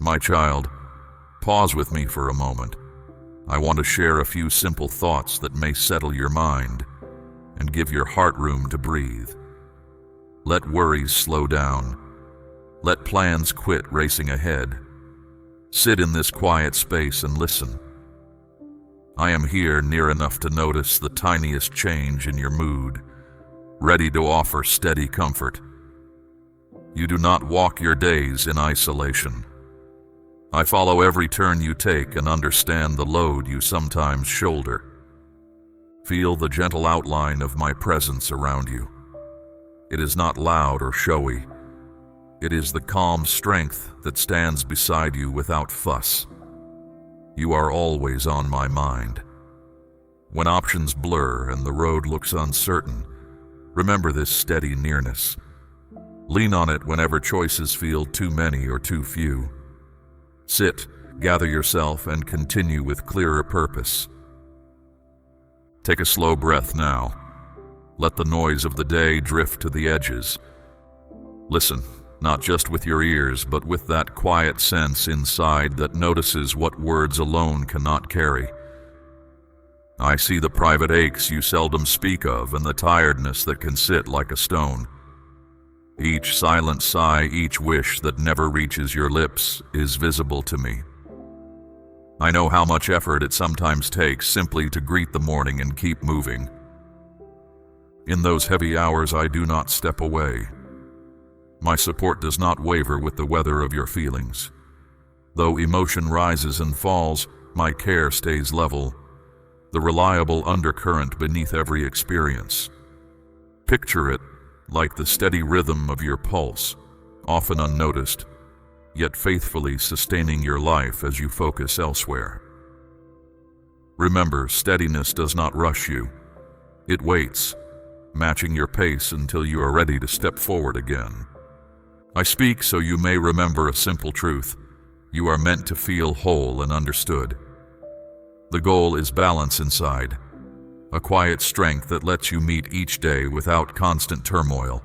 My child, pause with me for a moment. I want to share a few simple thoughts that may settle your mind and give your heart room to breathe. Let worries slow down. Let plans quit racing ahead. Sit in this quiet space and listen. I am here near enough to notice the tiniest change in your mood, ready to offer steady comfort. You do not walk your days in isolation. I follow every turn you take and understand the load you sometimes shoulder. Feel the gentle outline of my presence around you. It is not loud or showy. It is the calm strength that stands beside you without fuss. You are always on my mind. When options blur and the road looks uncertain, remember this steady nearness. Lean on it whenever choices feel too many or too few. Sit, gather yourself, and continue with clearer purpose. Take a slow breath now. Let the noise of the day drift to the edges. Listen, not just with your ears, but with that quiet sense inside that notices what words alone cannot carry. I see the private aches you seldom speak of and the tiredness that can sit like a stone. Each silent sigh, each wish that never reaches your lips is visible to me. I know how much effort it sometimes takes simply to greet the morning and keep moving. In those heavy hours, I do not step away. My support does not waver with the weather of your feelings. Though emotion rises and falls, my care stays level, the reliable undercurrent beneath every experience. Picture it like the steady rhythm of your pulse, often unnoticed, yet faithfully sustaining your life as you focus elsewhere. Remember, steadiness does not rush you. It waits, matching your pace until you are ready to step forward again. I speak so you may remember a simple truth. You are meant to feel whole and understood. The goal is balance inside, a quiet strength that lets you meet each day without constant turmoil.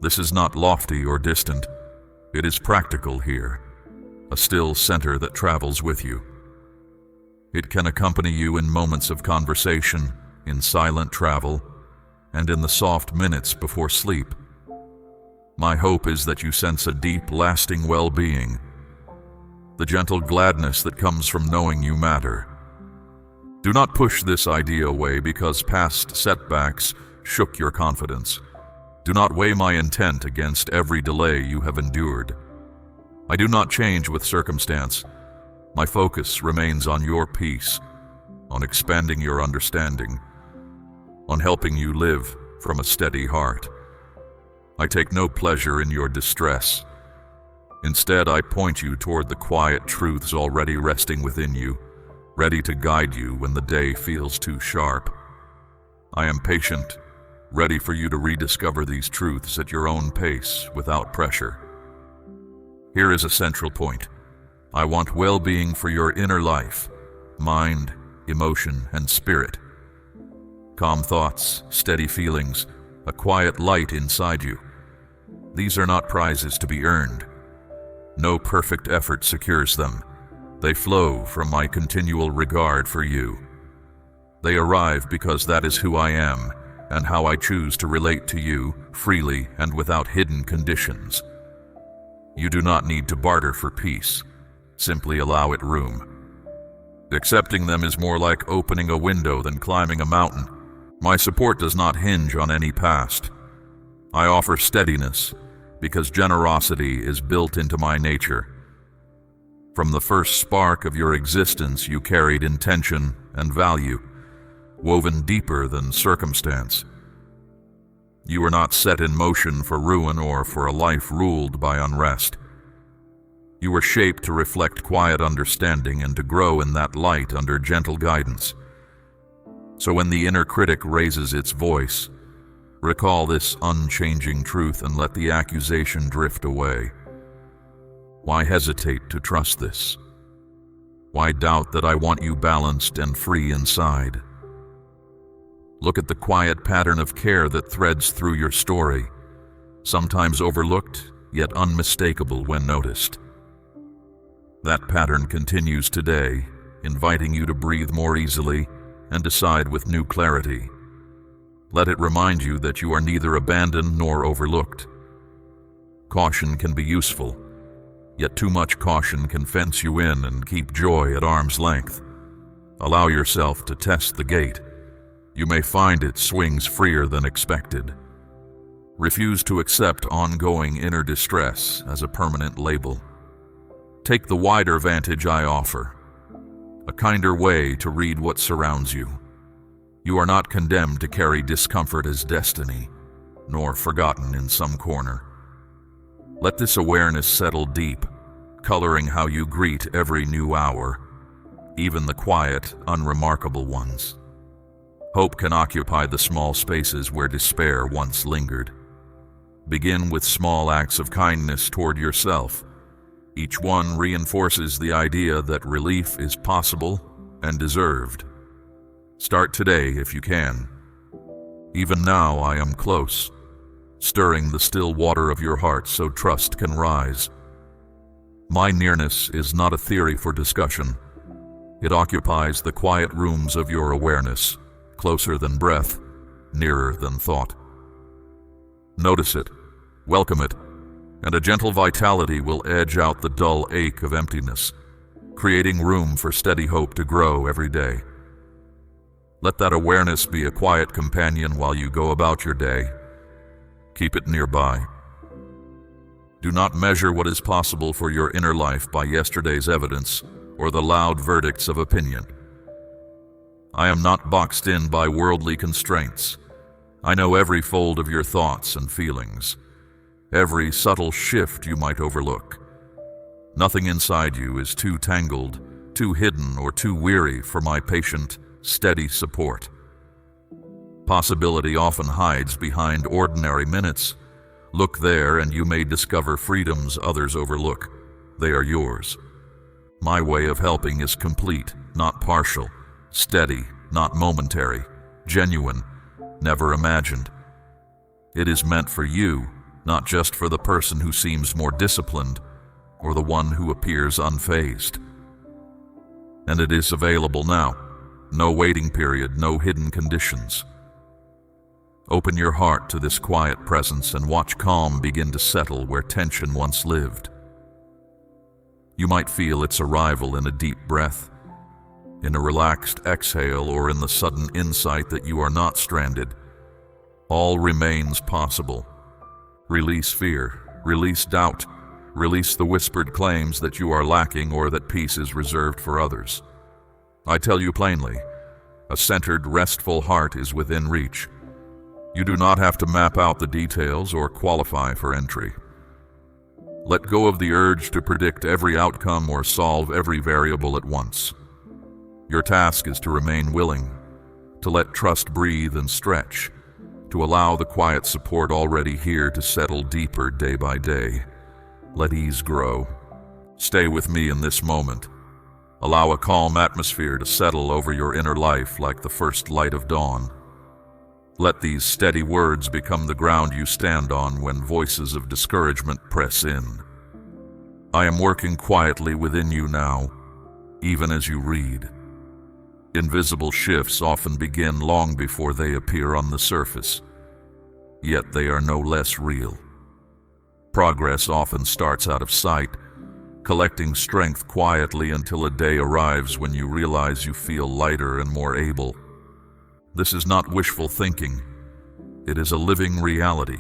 This is not lofty or distant. It is practical here, a still center that travels with you. It can accompany you in moments of conversation, in silent travel, and in the soft minutes before sleep. My hope is that you sense a deep, lasting well-being, the gentle gladness that comes from knowing you matter. Do not push this idea away because past setbacks shook your confidence. Do not weigh my intent against every delay you have endured. I do not change with circumstance. My focus remains on your peace, on expanding your understanding, on helping you live from a steady heart. I take no pleasure in your distress. Instead, I point you toward the quiet truths already resting within you, ready to guide you when the day feels too sharp. I am patient, ready for you to rediscover these truths at your own pace without pressure. Here is a central point. I want well-being for your inner life, mind, emotion, and spirit. Calm thoughts, steady feelings, a quiet light inside you. These are not prizes to be earned. No perfect effort secures them. They flow from my continual regard for you. They arrive because that is who I am and how I choose to relate to you freely and without hidden conditions. You do not need to barter for peace. Simply allow it room. Accepting them is more like opening a window than climbing a mountain. My support does not hinge on any past. I offer steadiness because generosity is built into my nature. From the first spark of your existence, you carried intention and value, woven deeper than circumstance. You were not set in motion for ruin or for a life ruled by unrest. You were shaped to reflect quiet understanding and to grow in that light under gentle guidance. So when the inner critic raises its voice, recall this unchanging truth and let the accusation drift away. Why hesitate to trust this? Why doubt that I want you balanced and free inside? Look at the quiet pattern of care that threads through your story, sometimes overlooked, yet unmistakable when noticed. That pattern continues today, inviting you to breathe more easily and decide with new clarity. Let it remind you that you are neither abandoned nor overlooked. Caution can be useful, yet too much caution can fence you in and keep joy at arm's length. Allow yourself to test the gate. You may find it swings freer than expected. Refuse to accept ongoing inner distress as a permanent label. Take the wider vantage I offer, a kinder way to read what surrounds you. You are not condemned to carry discomfort as destiny, nor forgotten in some corner. Let this awareness settle deep, coloring how you greet every new hour, even the quiet, unremarkable ones. Hope can occupy the small spaces where despair once lingered. Begin with small acts of kindness toward yourself. Each one reinforces the idea that relief is possible and deserved. Start today if you can. Even now I am close, stirring the still water of your heart so trust can rise. My nearness is not a theory for discussion. It occupies the quiet rooms of your awareness, closer than breath, nearer than thought. Notice it, welcome it, and a gentle vitality will edge out the dull ache of emptiness, creating room for steady hope to grow every day. Let that awareness be a quiet companion while you go about your day. Keep it nearby. Do not measure what is possible for your inner life by yesterday's evidence or the loud verdicts of opinion. I am not boxed in by worldly constraints. I know every fold of your thoughts and feelings, every subtle shift you might overlook. Nothing inside you is too tangled, too hidden, or too weary for my patient, steady support. Possibility often hides behind ordinary minutes. Look there and you may discover freedoms others overlook. They are yours. My way of helping is complete, not partial, steady, not momentary, genuine, never imagined. It is meant for you, not just for the person who seems more disciplined or the one who appears unfazed. And it is available now. No waiting period, no hidden conditions. Open your heart to this quiet presence and watch calm begin to settle where tension once lived. You might feel its arrival in a deep breath, in a relaxed exhale, or in the sudden insight that you are not stranded. All remains possible. Release fear, release doubt, release the whispered claims that you are lacking or that peace is reserved for others. I tell you plainly, a centered, restful heart is within reach. You do not have to map out the details or qualify for entry. Let go of the urge to predict every outcome or solve every variable at once. Your task is to remain willing, to let trust breathe and stretch, to allow the quiet support already here to settle deeper day by day. Let ease grow. Stay with me in this moment. Allow a calm atmosphere to settle over your inner life like the first light of dawn. Let these steady words become the ground you stand on when voices of discouragement press in. I am working quietly within you now, even as you read. Invisible shifts often begin long before they appear on the surface, yet they are no less real. Progress often starts out of sight, collecting strength quietly until a day arrives when you realize you feel lighter and more able. This is not wishful thinking. It is a living reality.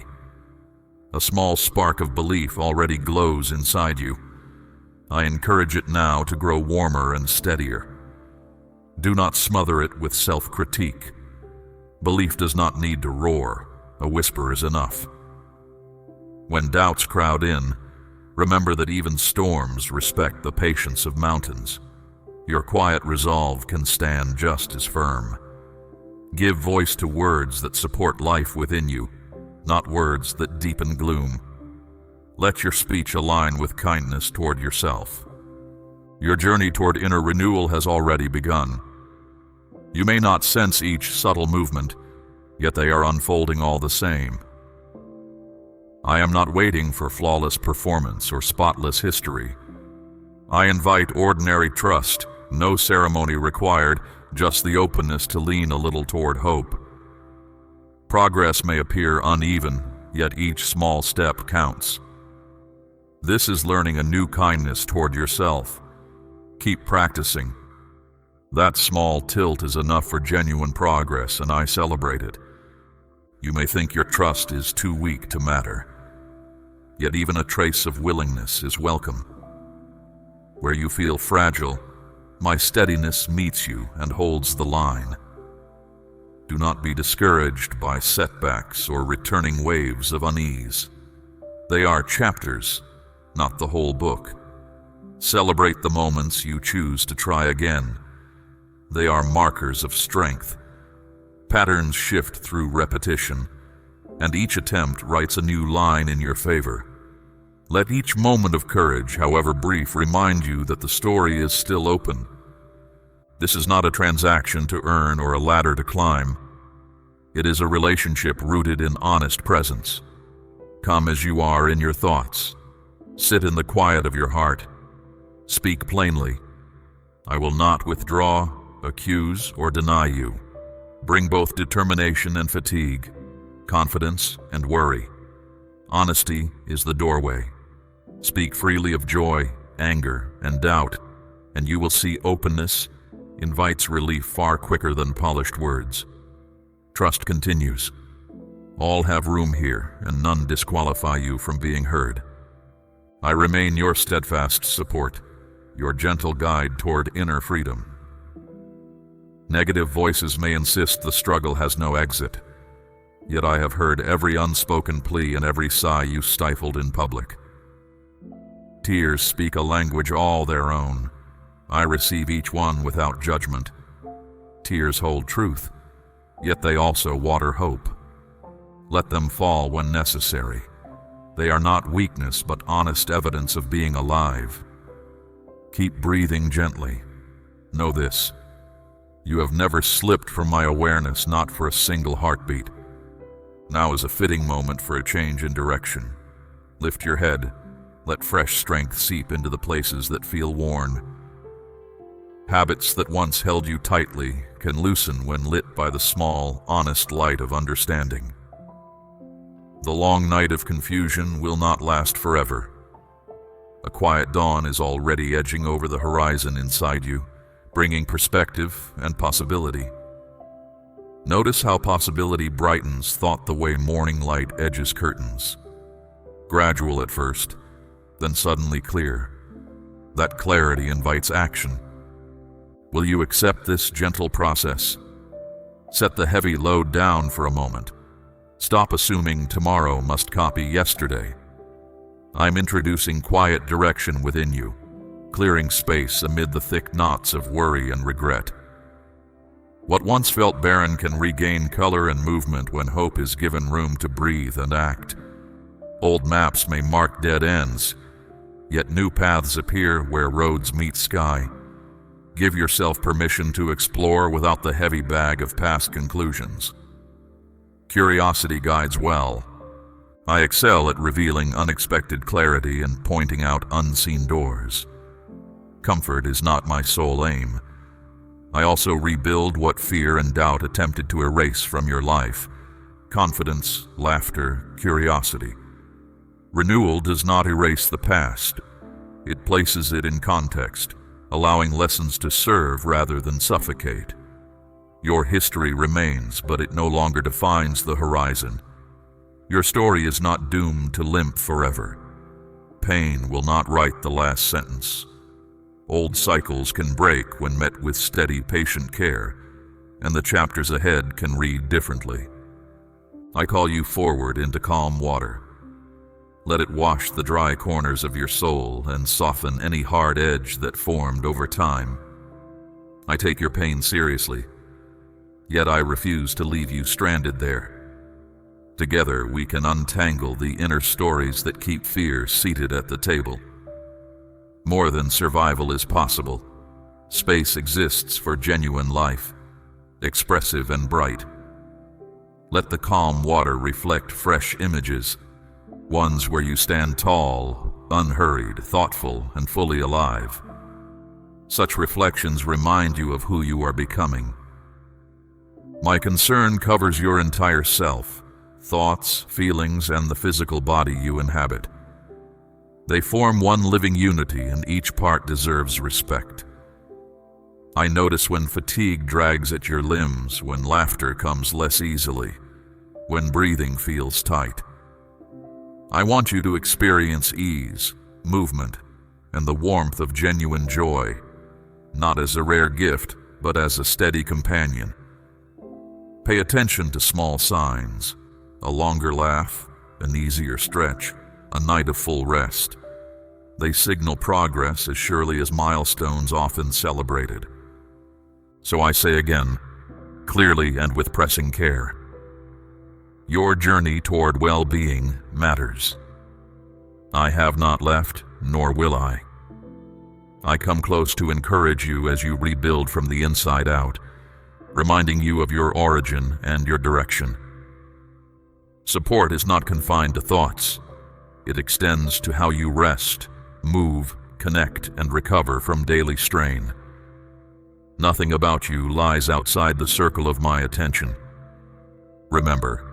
A small spark of belief already glows inside you. I encourage it now to grow warmer and steadier. Do not smother it with self-critique. Belief does not need to roar. A whisper is enough. When doubts crowd in, remember that even storms respect the patience of mountains. Your quiet resolve can stand just as firm. Give voice to words that support life within you, not words that deepen gloom. Let your speech align with kindness toward yourself. Your journey toward inner renewal has already begun. You may not sense each subtle movement, yet they are unfolding all the same. I am not waiting for flawless performance or spotless history. I invite ordinary trust, no ceremony required, just the openness to lean a little toward hope. Progress may appear uneven, yet each small step counts. This is learning a new kindness toward yourself. Keep practicing. That small tilt is enough for genuine progress, and I celebrate it. You may think your trust is too weak to matter, yet even a trace of willingness is welcome. Where you feel fragile, my steadiness meets you and holds the line. Do not be discouraged by setbacks or returning waves of unease. They are chapters, not the whole book. Celebrate the moments you choose to try again. They are markers of strength. Patterns shift through repetition, and each attempt writes a new line in your favor. Let each moment of courage, however brief, remind you that the story is still open. This is not a transaction to earn or a ladder to climb. It is a relationship rooted in honest presence. Come as you are in your thoughts. Sit in the quiet of your heart. Speak plainly. I will not withdraw, accuse, or deny you. Bring both determination and fatigue, confidence and worry. Honesty is the doorway. Speak freely of joy, anger, and doubt, and you will see openness invites relief far quicker than polished words. Trust continues. All have room here, and none disqualify you from being heard. I remain your steadfast support, your gentle guide toward inner freedom. Negative voices may insist the struggle has no exit, yet I have heard every unspoken plea and every sigh you stifled in public. Tears speak a language all their own. I receive each one without judgment. Tears hold truth, yet they also water hope. Let them fall when necessary. They are not weakness, but honest evidence of being alive. Keep breathing gently. Know this: you have never slipped from my awareness, not for a single heartbeat. Now is a fitting moment for a change in direction. Lift your head. Let fresh strength seep into the places that feel worn. Habits that once held you tightly can loosen when lit by the small, honest light of understanding. The long night of confusion will not last forever. A quiet dawn is already edging over the horizon inside you, bringing perspective and possibility. Notice how possibility brightens thought the way morning light edges curtains. Gradual at first, then suddenly clear. That clarity invites action. Will you accept this gentle process? Set the heavy load down for a moment. Stop assuming tomorrow must copy yesterday. I'm introducing quiet direction within you, clearing space amid the thick knots of worry and regret. What once felt barren can regain color and movement when hope is given room to breathe and act. Old maps may mark dead ends, yet new paths appear where roads meet sky. Give yourself permission to explore without the heavy bag of past conclusions. Curiosity guides well. I excel at revealing unexpected clarity and pointing out unseen doors. Comfort is not my sole aim. I also rebuild what fear and doubt attempted to erase from your life: confidence, laughter, curiosity. Renewal does not erase the past. It places it in context, allowing lessons to serve rather than suffocate. Your history remains, but it no longer defines the horizon. Your story is not doomed to limp forever. Pain will not write the last sentence. Old cycles can break when met with steady, patient care, and the chapters ahead can read differently. I call you forward into calm water. Let it wash the dry corners of your soul and soften any hard edge that formed over time. I take your pain seriously, yet I refuse to leave you stranded there. Together we can untangle the inner stories that keep fear seated at the table. More than survival is possible. Space exists for genuine life, expressive and bright. Let the calm water reflect fresh images, ones where you stand tall, unhurried, thoughtful, and fully alive. Such reflections remind you of who you are becoming. My concern covers your entire self, thoughts, feelings, and the physical body you inhabit. They form one living unity, and each part deserves respect. I notice when fatigue drags at your limbs, when laughter comes less easily, when breathing feels tight. I want you to experience ease, movement, and the warmth of genuine joy, not as a rare gift, but as a steady companion. Pay attention to small signs: a longer laugh, an easier stretch, a night of full rest. They signal progress as surely as milestones often celebrated. So I say again, clearly and with pressing care, your journey toward well-being matters. I have not left, nor will I. I come close to encourage you as you rebuild from the inside out, reminding you of your origin and your direction. Support is not confined to thoughts. It extends to how you rest, move, connect, and recover from daily strain. Nothing about you lies outside the circle of my attention. Remember,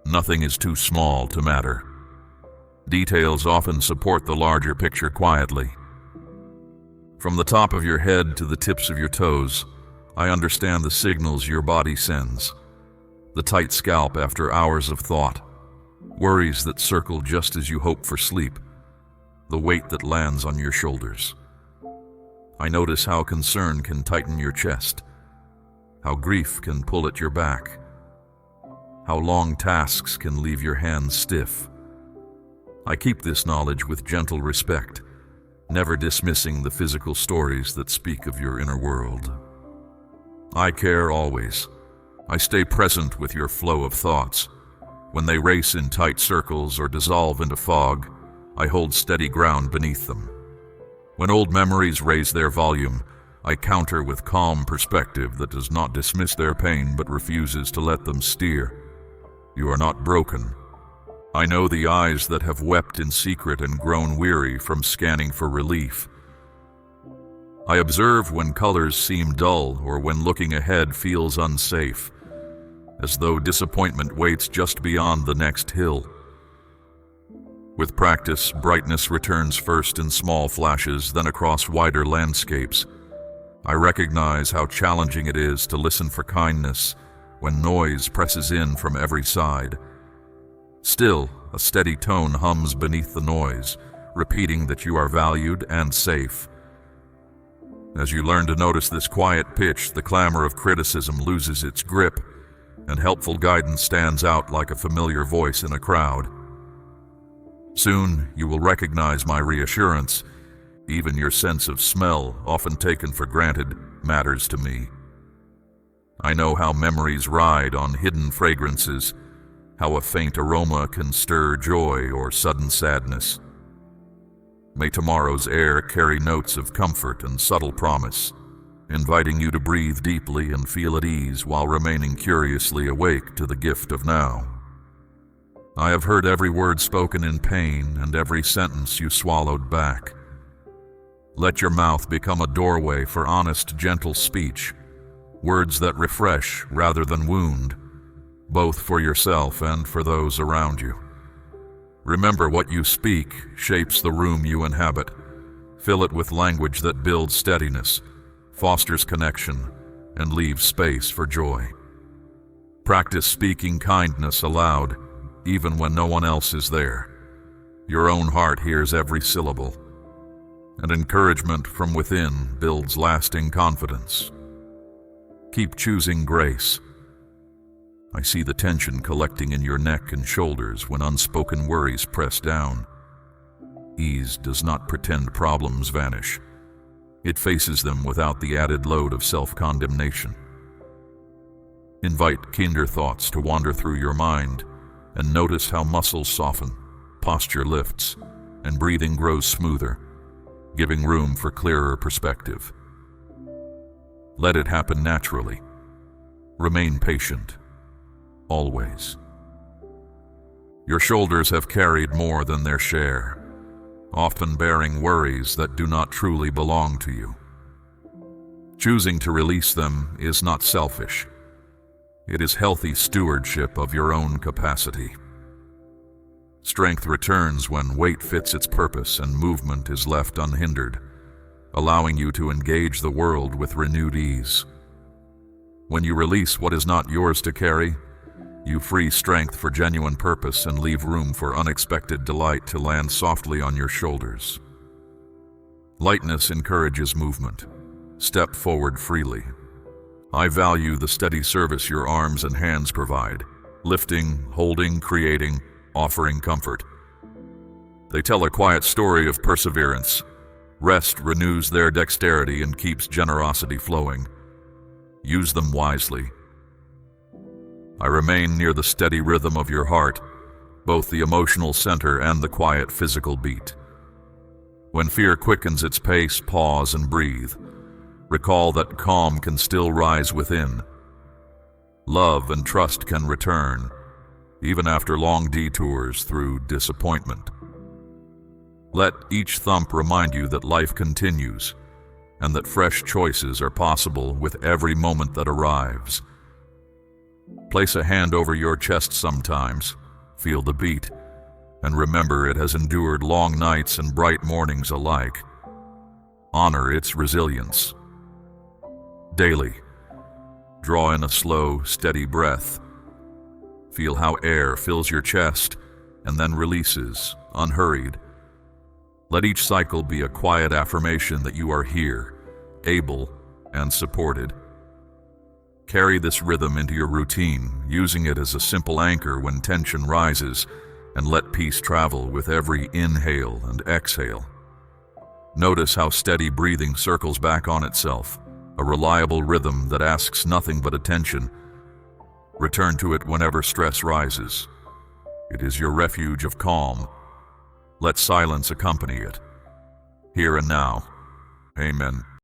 nothing is too small to matter. Details often support the larger picture quietly. From the top of your head to the tips of your toes, I understand the signals your body sends. The tight scalp after hours of thought, worries that circle just as you hope for sleep, the weight that lands on your shoulders. I notice how concern can tighten your chest, how grief can pull at your back, how long tasks can leave your hands stiff. I keep this knowledge with gentle respect, never dismissing the physical stories that speak of your inner world. I care always. I stay present with your flow of thoughts. When they race in tight circles or dissolve into fog, I hold steady ground beneath them. When old memories raise their volume, I counter with calm perspective that does not dismiss their pain but refuses to let them steer. You are not broken. I know the eyes that have wept in secret and grown weary from scanning for relief. I observe when colors seem dull or when looking ahead feels unsafe, as though disappointment waits just beyond the next hill. With practice, brightness returns first in small flashes, then across wider landscapes. I recognize how challenging it is to listen for kindness when noise presses in from every side. Still, a steady tone hums beneath the noise, repeating that you are valued and safe. As you learn to notice this quiet pitch, the clamor of criticism loses its grip, and helpful guidance stands out like a familiar voice in a crowd. Soon, you will recognize my reassurance. Even your sense of smell, often taken for granted, matters to me. I know how memories ride on hidden fragrances, how a faint aroma can stir joy or sudden sadness. May tomorrow's air carry notes of comfort and subtle promise, inviting you to breathe deeply and feel at ease while remaining curiously awake to the gift of now. I have heard every word spoken in pain and every sentence you swallowed back. Let your mouth become a doorway for honest, gentle speech, words that refresh rather than wound, both for yourself and for those around you. Remember, what you speak shapes the room you inhabit. Fill it with language that builds steadiness, fosters connection, and leaves space for joy. Practice speaking kindness aloud, even when no one else is there. Your own heart hears every syllable, and encouragement from within builds lasting confidence. Keep choosing grace. I see the tension collecting in your neck and shoulders when unspoken worries press down. Ease does not pretend problems vanish. It faces them without the added load of self-condemnation. Invite kinder thoughts to wander through your mind, and notice how muscles soften, posture lifts, and breathing grows smoother, giving room for clearer perspective. Let it happen naturally. Remain patient, always. Your shoulders have carried more than their share. often bearing worries that do not truly belong to you. Choosing to release them is not selfish. It is healthy stewardship of your own capacity. Strength returns when weight fits its purpose and movement is left unhindered, allowing you to engage the world with renewed ease. When you release what is not yours to carry, you free strength for genuine purpose and leave room for unexpected delight to land softly on your shoulders. Lightness encourages movement. Step forward freely. I value the steady service your arms and hands provide, lifting, holding, creating, offering comfort. They tell a quiet story of perseverance. Rest renews their dexterity and keeps generosity flowing. Use them wisely. I remain near the steady rhythm of your heart, both the emotional center and the quiet physical beat. When fear quickens its pace, pause and breathe. Recall that calm can still rise within. Love and trust can return, even after long detours through disappointment. Let each thump remind you that life continues, and that fresh choices are possible with every moment that arrives. Place a hand over your chest sometimes, feel the beat, and remember it has endured long nights and bright mornings alike. Honor its resilience. Daily, draw in a slow, steady breath. Feel how air fills your chest and then releases, unhurried. Let each cycle be a quiet affirmation that you are here, able, and supported. Carry this rhythm into your routine, using it as a simple anchor when tension rises, and let peace travel with every inhale and exhale. Notice how steady breathing circles back on itself, a reliable rhythm that asks nothing but attention. Return to it whenever stress rises. It is your refuge of calm. Let silence accompany it. Here and now. Amen.